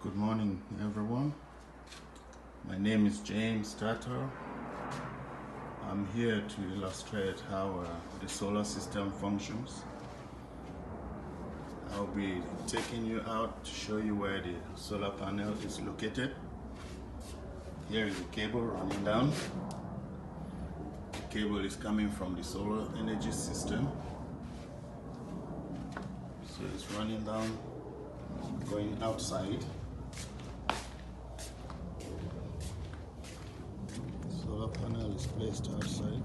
Good morning, everyone. My name is James Tatar. I'm here to illustrate how the solar system functions. I'll be taking you out to show you where the solar panel is located. Here is the cable running down. The cable is coming from the solar energy system. So it's running down, going outside. Solar panel is placed outside.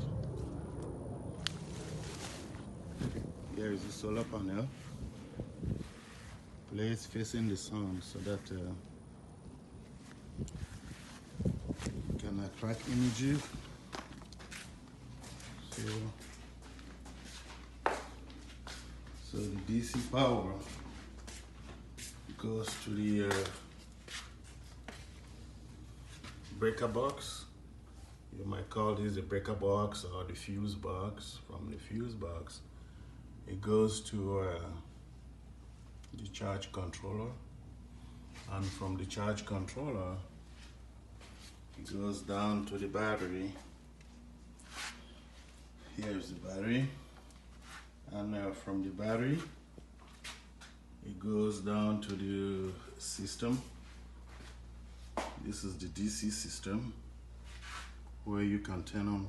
Here is the solar panel placed facing the sun so that you can attract images. So the DC power goes to the breaker box. You might call this the breaker box or the fuse box. From the fuse box, it goes to the charge controller, and from the charge controller, it goes down to the battery. Here's the battery, and from the battery, it goes down to the system. This is the DC system, where you can turn on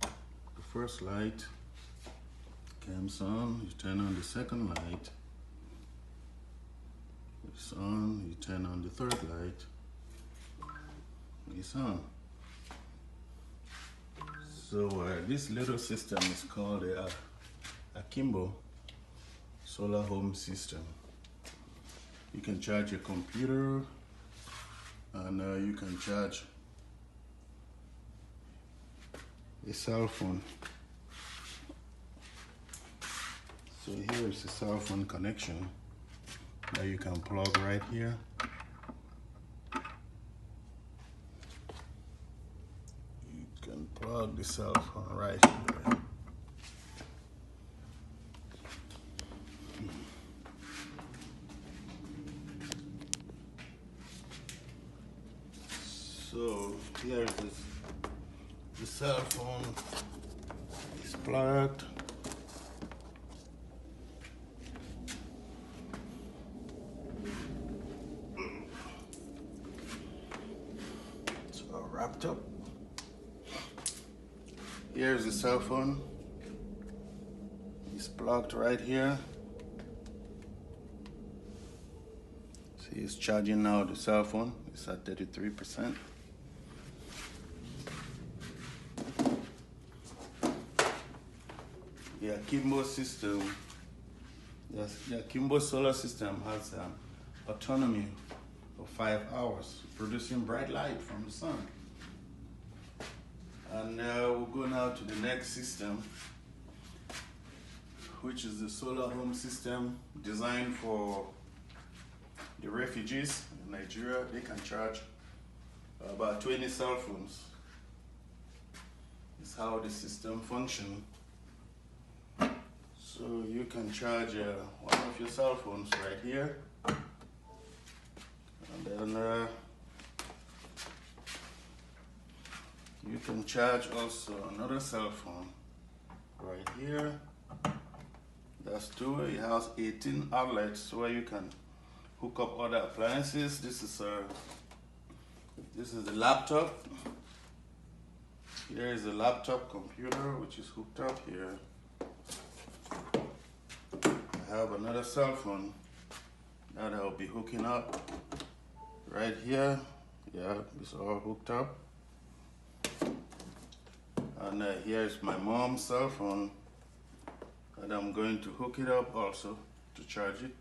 the first light, comes on, you turn on the second light, it's on, you turn on the third light, it's on. So this little system is called a Akimbo Solar Home System. You can charge your computer, and you can charge a cell phone. So here is a cell phone connection that you can plug right here. You can plug the cell phone right here. So here is the cell phone is plugged. It's all wrapped up. Here's the cell phone. It's plugged right here. See, it's charging now the cell phone. It's at 33%. The Akimbo system, the Akimbo solar system has autonomy of 5 hours, producing bright light from the sun. And we'll go now to the next system, which is the solar home system designed for the refugees in Nigeria. They can charge about 20 cell phones. This is how the system functions. So you can charge one of your cell phones right here, and then you can charge also another cell phone right here. That's two. It has 18 outlets where you can hook up other appliances. This is the laptop. Here is the laptop computer, which is hooked up here. I have another cell phone that I'll be hooking up right here. Yeah, it's all hooked up. And here's my mom's cell phone, and I'm going to hook it up also to charge it.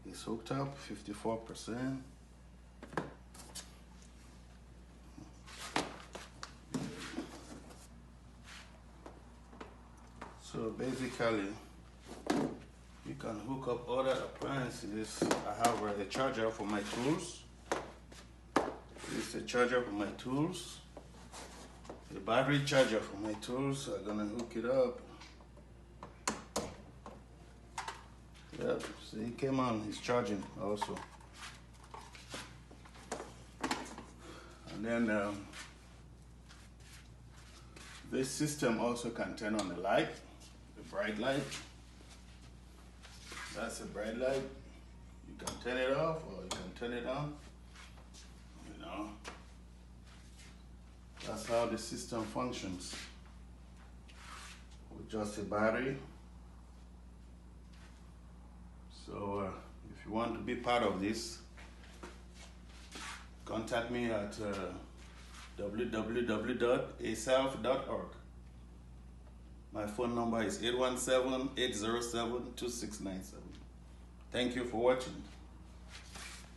It's hooked up, 54%. So basically, you can hook up other appliances. I have a charger for my tools. This is a charger for my tools. The battery charger for my tools. I'm gonna hook it up. Yep, see, it came on, it's charging also. And then this system also can turn on the light, the bright light. That's a bright light. You can turn it off or you can turn it on. You know, that's how the system functions. With just a battery. So if you want to be part of this, contact me at www.aself.org. My phone number is 817-807-2697. Thank you for watching.